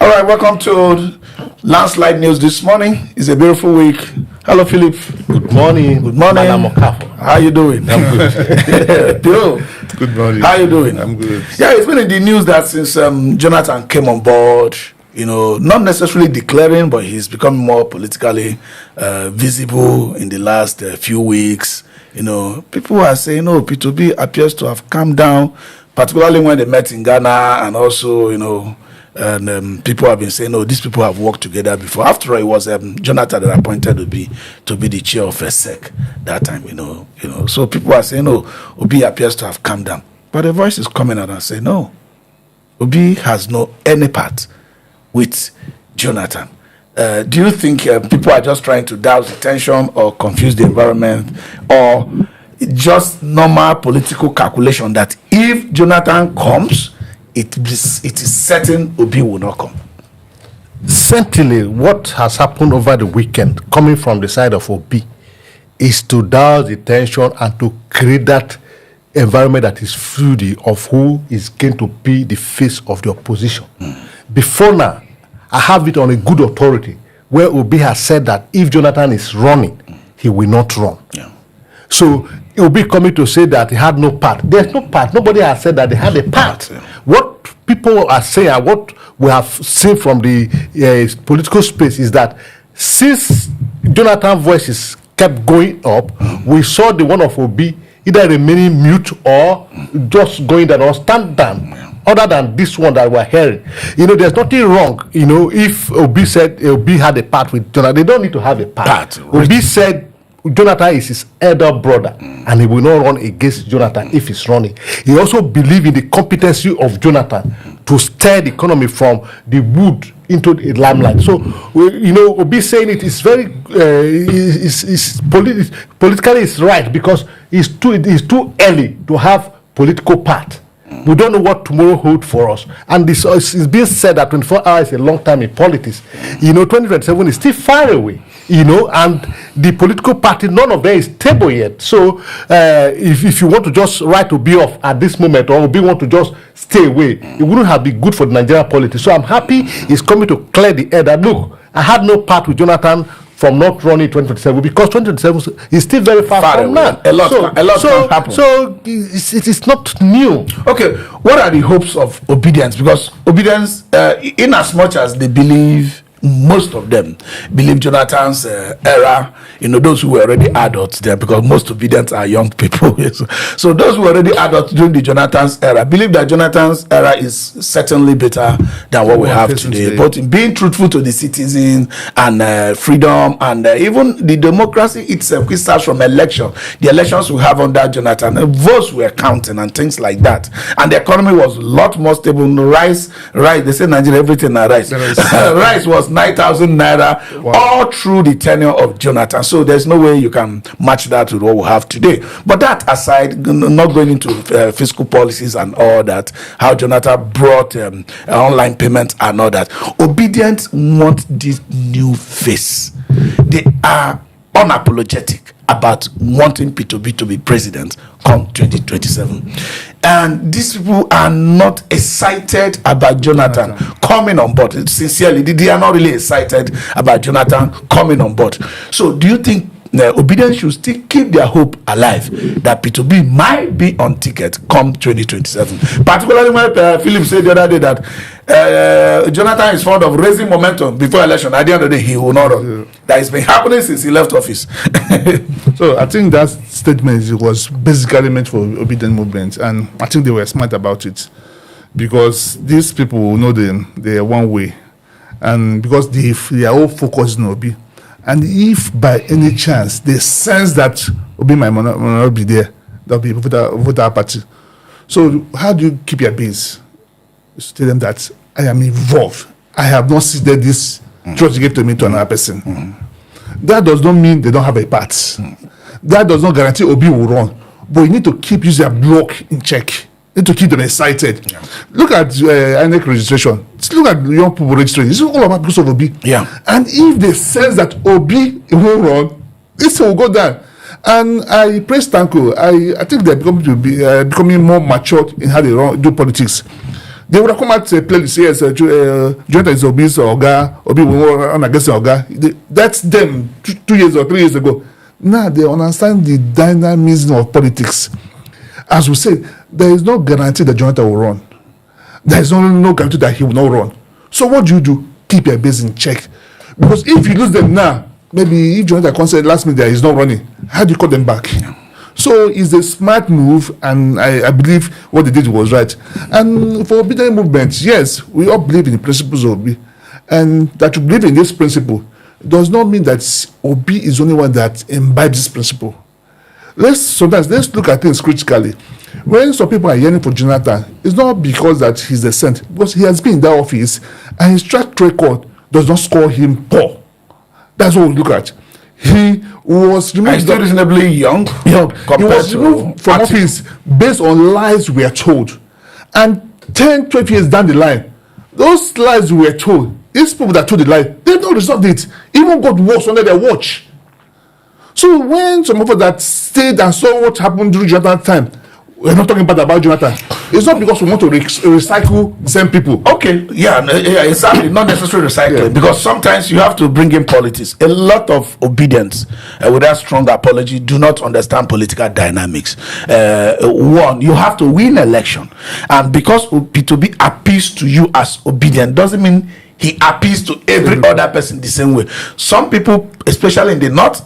All right, welcome to Landslide News this morning. It's a beautiful week. Hello, Philip. Good morning. Good morning. How you doing? I'm good. Good morning. How you doing? I'm good. Yeah, it's been in the news that since Jonathan came on board, not necessarily declaring, but he's become more politically visible in the last few weeks. People are saying, P2B appears to have calmed down, particularly when they met in Ghana, and also, and people have been saying, these people have worked together before. After all, it was Jonathan that appointed Obi to be the chair of SEC that time, So people are saying, Obi appears to have calmed down. But the voice is coming out and saying, no, Obi has no any part with Jonathan. Do you think people are just trying to douse the tension or confuse the environment, or just normal political calculation that if Jonathan comes, it is certain Obi will not come? Certainly, what has happened over the weekend, coming from the side of Obi, is to douse the tension and to create that environment that is fluid of who is going to be the face of the opposition. Before now, I have it on a good authority where Obi has said that if Jonathan is running, he will not run. Yeah. So Obi coming to say that he had no part. There's no part. Nobody has said that they had a part. Yeah. What people are saying and what we have seen from the political space is that since Jonathan's voices kept going up, we saw the one of Obi either remaining mute or just going down or stand down. Other than this one that we're hearing, there's nothing wrong. If Obi said Obi had a part with Jonathan, they don't need to have a part. Obi said Jonathan is his elder brother, and he will not run against Jonathan if he's running. He also believes in the competency of Jonathan to steer the economy from the wood into the limelight. So, Obi saying it is very, politically it's right, because it's too early to have political part. We don't know what tomorrow holds for us. And this is being said that 24 hours is a long time in politics. 2027 is still far away. And the political party, none of them is stable yet. So if you want to just write Obi off at this moment, or Obi want to just stay away, it wouldn't have been good for the Nigerian politics. So I'm happy he's coming to clear the air that, look, I had no part with Jonathan from not running 2027, because 2027 is still very far from now. A lot can happen. So it is not new. Okay, what are the hopes of obedience? Because obedience, in as much as they believe, most of them believe Jonathan's era, those who were already adults there, because most obedience are young people. So those who were already adults during the Jonathan's era believe that Jonathan's era is certainly better than what we have today. But in being truthful to the citizens and freedom and even the democracy itself, which starts from election. The elections we have under Jonathan, votes were counting and things like that. And the economy was a lot more stable. Rice, they say Nigeria, everything are rice. Rice was 9,000 naira all through the tenure of Jonathan. So there's no way you can match that with what we have today. But that aside, not going into fiscal policies and all that, how Jonathan brought online payments and all that, obedience want this new face. They are unapologetic about wanting P2B to be president come 2027. And these people are not excited about Jonathan coming on board. Sincerely, they are not really excited about Jonathan coming on board. So do you think obedience should still keep their hope alive that P2B might be on ticket come 2027? Particularly when Philip said the other day that Jonathan is fond of raising momentum before election. At the end of the day, he will not run. That has been happening since he left office. So I think that statement was basically meant for obedient movement, and I think they were smart about it, because these people know they are one way, and because they are all focused on Obi. And if by any chance they sense that Obi might not be there, there'll be voter party. So how do you keep your base? To tell them that I am involved. I have not ceded this trust you gave to me to another person. That does not mean they don't have a part. That does not guarantee Obi will run. But you need to keep using a block in check. You need to keep them excited. Yeah. Look at INEC registration. Look at young people registering. This is all about because of Obi. Yeah. And if they sense that Obi will run, this will go down. And I praise Tanko. I think they're becoming more mature in how they do politics. They would have come out to play this. Yes, Jonathan is Obi's Oga, Obi on against Oga. That's them 2 years or 3 years ago. Now they understand the dynamism of politics. As we said, there is no guarantee that Jonathan will run. There is no guarantee that he will not run. So what do? Keep your base in check. Because if you lose them now, maybe if Jonathan comes at last minute that he's not running, how do you call them back? So it's a smart move, and I believe what they did was right. And for Obi movement, yes, we all believe in the principles of Obi. And that you believe in this principle does not mean that Obi is the only one that imbibes this principle. Let's look at things critically. When some people are yearning for Jonathan, it's not because that he's the saint, because he has been in that office and his track record does not score him poor. That's what we look at. He was removed. Still reasonably young. He was removed from office based on lies we are told. And 10, 12 years down the line, those lies we were told, these people that told the lie, they don't resolve it. Even got worse under their watch. So when some of us that stayed and saw what happened during Jonathan's time, we're not talking bad about Jonathan. It's not because we want to recycle the same people. Okay, yeah, exactly. Not necessarily recycling, because sometimes you have to bring in politics. A lot of obedience, without strong apology, do not understand political dynamics. One, you have to win election, and because P2B appeals to you as obedient doesn't mean he appeals to every other person the same way. Some people, especially in the north,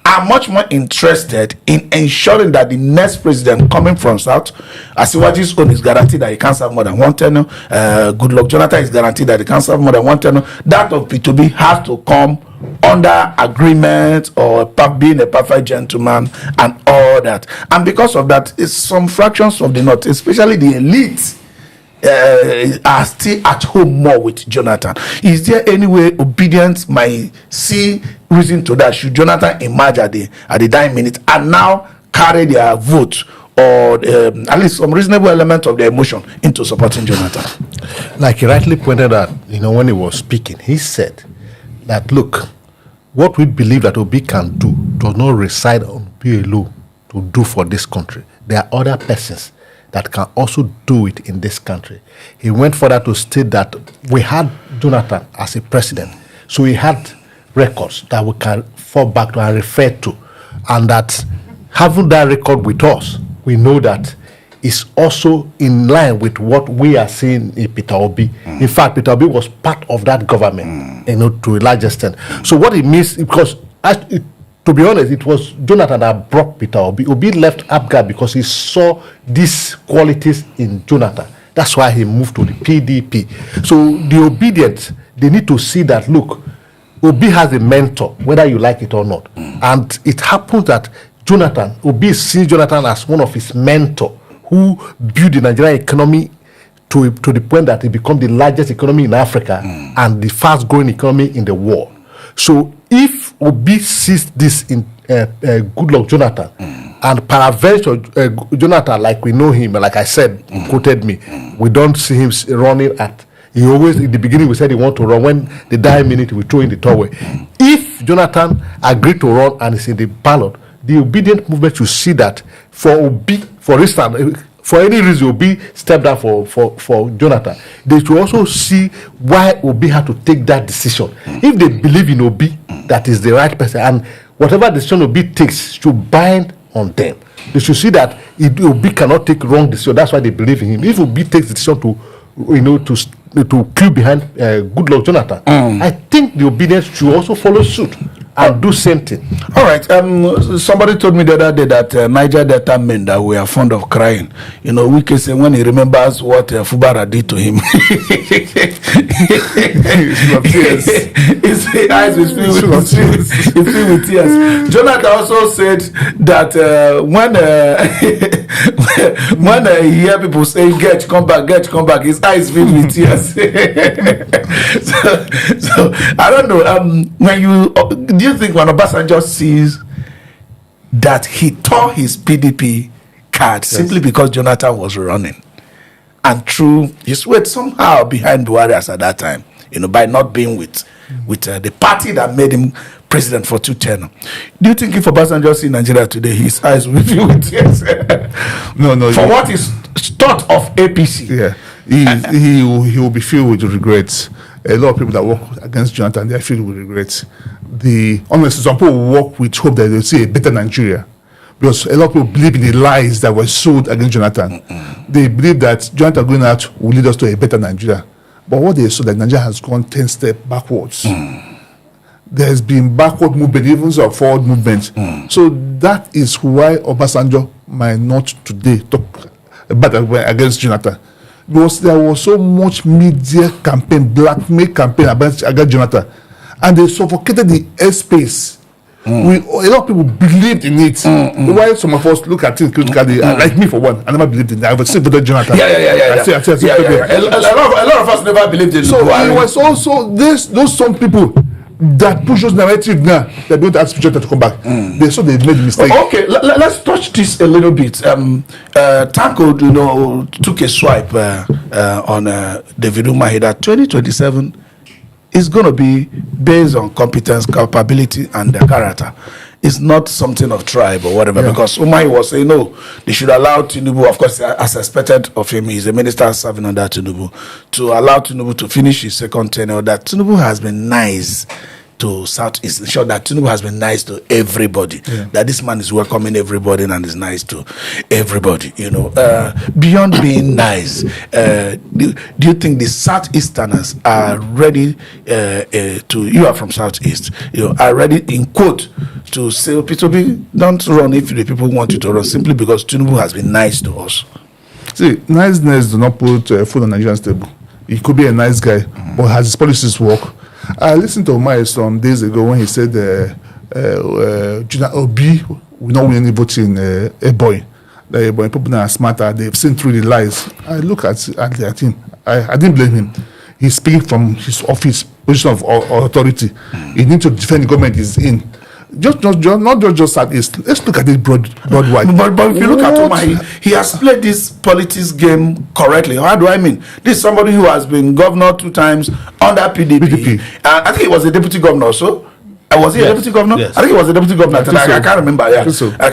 are much more interested in ensuring that the next president coming from south, Asiwaji's own is guaranteed that he can't serve more than one tenure. Goodluck Jonathan is guaranteed that he can't serve more than one tenure. That of P2B has to come under agreement or being a perfect gentleman and all that. And because of that, it's some fractions of the north, especially the elites, are still at home more with Jonathan. Is there any way obedience might see reason to that? Should Jonathan emerge at the dying minute and now carry their vote or at least some reasonable element of their emotion into supporting Jonathan? Like he rightly pointed out, when he was speaking, he said that, look, what we believe that Obi can do does not reside on Obi alone to do for this country. There are other persons that can also do it in this country. He went further to state that we had Jonathan as a president, so he had records that we can fall back to and refer to, and that having that record with us, we know that is also in line with what we are seeing in Peter Obi. In fact, Peter Obi was part of that government, to a large extent. So what it means, because to be honest, it was Jonathan that brought Peter Obi. Obi left APGA because he saw these qualities in Jonathan. That's why he moved to the PDP. So the obedient, they need to see that, look, Obi has a mentor, whether you like it or not. And it happens that Obi sees Jonathan as one of his mentors who built the Nigerian economy to the point that it became the largest economy in Africa and the fast-growing economy in the world. So if Obi sees this in Goodluck Jonathan, and peradventure Jonathan, like we know him, like I said, he quoted me, we don't see him running at. He always, in the beginning, we said he want to run. When the dying minute, we throw in the towel. If Jonathan agreed to run and is in the ballot, the obedient movement should see that for Obi, for instance, for any reason Obi stepped down for Jonathan, they should also see why Obi had to take that decision. If they believe in Obi, that is the right person, and whatever decision Obi takes should bind on them. They should see that Obi cannot take wrong decision. That's why they believe in him. If Obi takes the decision to queue behind Goodluck Jonathan, I think the obedience should also follow suit and do same thing. All right. Somebody told me the other day that Niger Delta men that we are fond of crying. We can say when he remembers what Fubara did to him. His eyes will fill with tears. Jonathan also said that when he hear people say get come back, his eyes fill with tears. so I don't know. When you do you think when Obasanjo sees that he tore his PDP card simply because Jonathan was running and threw his weight somehow behind Buhari at that time, by not being with the party that made him president for 2 terms. Do you think if Obasanjo see Nigeria today, his eyes will fill with tears? No. For what is thought of APC? Yeah. he will be filled with regrets. A lot of people that work against Jonathan, they are filled with regrets. Honestly, some people work with hope that they'll see a better Nigeria. Because a lot of people believe in the lies that were sold against Jonathan. They believe that Jonathan going out will lead us to a better Nigeria. But what they saw, that Nigeria has gone 10 steps backwards. There's been backward movement, even some forward movement. So that is why Obasanjo might not today talk about against Jonathan. Because there was so much media campaign, blackmail campaign against Jonathan. And they suffocated the airspace. A lot of people believed in it. Why some of us look at it critically, like me for one, I never believed in it. I was still voted Jonathan. A lot of us never believed in it. So it was also those some people that push us narrative now that don't ask Jonathan to come back. They made a mistake. Okay, let's touch this a little bit. Tanko, took a swipe on David Umahi that 2027 is going to be based on competence, capability, and the character. It's not something of tribe or whatever, because Umahi was saying, no, they should allow Tinubu, of course, as expected of him, he's a minister serving under Tinubu, to allow Tinubu to finish his second tenure, that Tinubu has been nice to Southeast, sure that Tinubu has been nice to everybody, that this man is welcoming everybody and is nice to everybody, beyond being nice, do you think the Southeasterners are ready you are from Southeast, are ready, in quote, to say, P2B, don't run if the people want you to run, simply because Tinubu has been nice to us? See, niceness do not put food on Nigerian's table. He could be a nice guy, but has his policies work? I listened to Omar some days ago when he said Obi will not win any vote in a boy. People are smarter, they've seen through the lies. I look at him, I didn't blame him. He's speaking from his office, position of authority. He needs to defend the government he's in. Not just Southeast. Let's look at it broad-wide. But if you look at Omar, he has played this politics game correctly. How do I mean? This is somebody who has been governor 2 times under PDP. I think he was a deputy governor also. Was he a deputy governor? Yes. I think he was a deputy governor. I can't remember. So I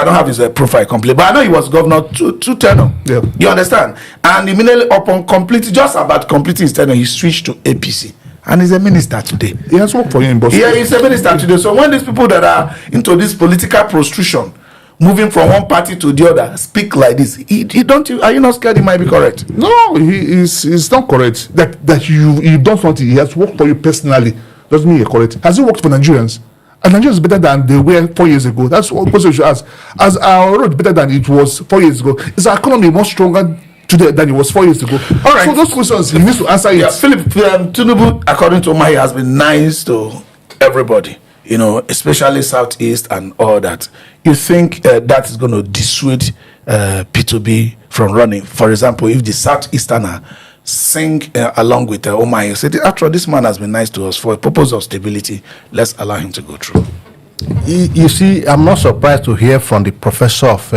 don't have his profile complete. But I know he was governor 2 tenure. Yeah. You understand? And immediately upon just about completing his tenure, he switched to APC. And he's a minister today. He has worked for him. Yeah, he's a minister today. So when these people that are into this political prostration, moving from one party to the other, speak like this, are you not scared he might be correct? No, he's not correct. That you don't want it. He has worked for you personally. Doesn't mean you're correct. Has he worked for Nigerians? And Nigeria is better than they were 4 years ago. That's what question you should ask. As our road better than it was 4 years ago, is our economy more stronger today than it was 4 years ago? All right. So those questions, he needs to answer it. Philip, Tinubu, according to Umahi, has been nice to everybody, especially Southeast and all that. You think that is going to dissuade P2B from running? For example, if the Southeasterner sing along with Umahi, say, after all, this man has been nice to us for a purpose of stability, let's allow him to go through. You see, I'm not surprised to hear from the professor of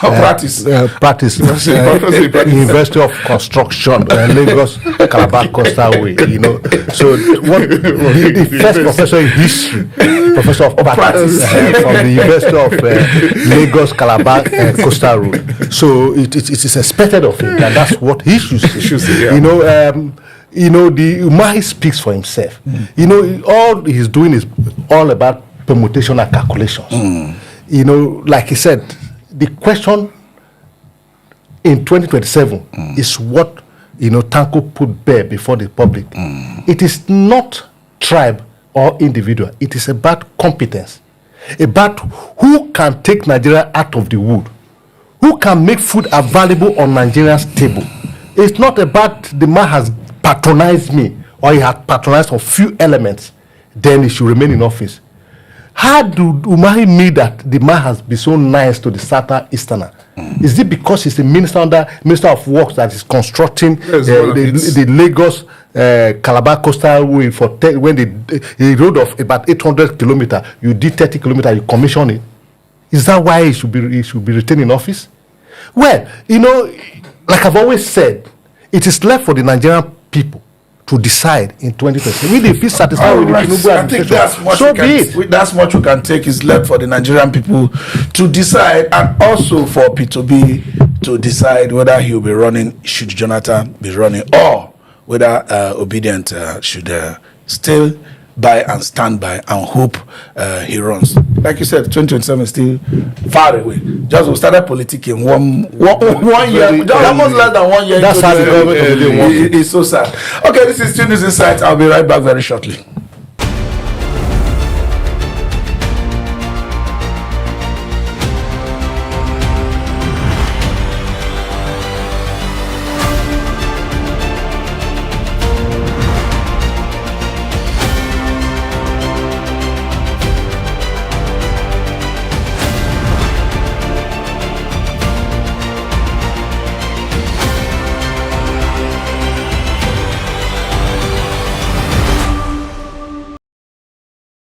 practice, University of Construction, Lagos, Calabar, Coastal Way. So the first professor in history, professor of practice from the University of Lagos, Calabar, Coastal Road. So it is expected of him, and that's what he should say. The Umahi speaks for himself. All he's doing is all about permutation and calculations. Like he said, the question in 2027 is what Tanko put bare before the public. It is not tribe or individual. It is about competence, about who can take Nigeria out of the wood, who can make food available on Nigeria's table. It's not about the man has patronized me or he has patronized a few elements, then he should remain in office. How do Umahi mean that the man has been so nice to the Southeasterner? Is it because he's the Minister of Works that is constructing the Lagos Calabar Coastal Way when the road of about 800 kilometers, you did 30 kilometers, you commission it? Is that why he should be retained in office? Well, like I've always said, it is left for the Nigerian people to decide in 2020. If he's satisfied with the Tinubu administration, that's much we can take is left for the Nigerian people to decide, and also for P2B to decide whether he will be running, should Jonathan be running, or whether Obedient should still by and stand by and hope he runs. Like you said, 2027 is still far away. Just we started politicking one year, almost less than 1 year. That's how the government it's so sad. Okay, this is Students Insight. I'll be right back very shortly.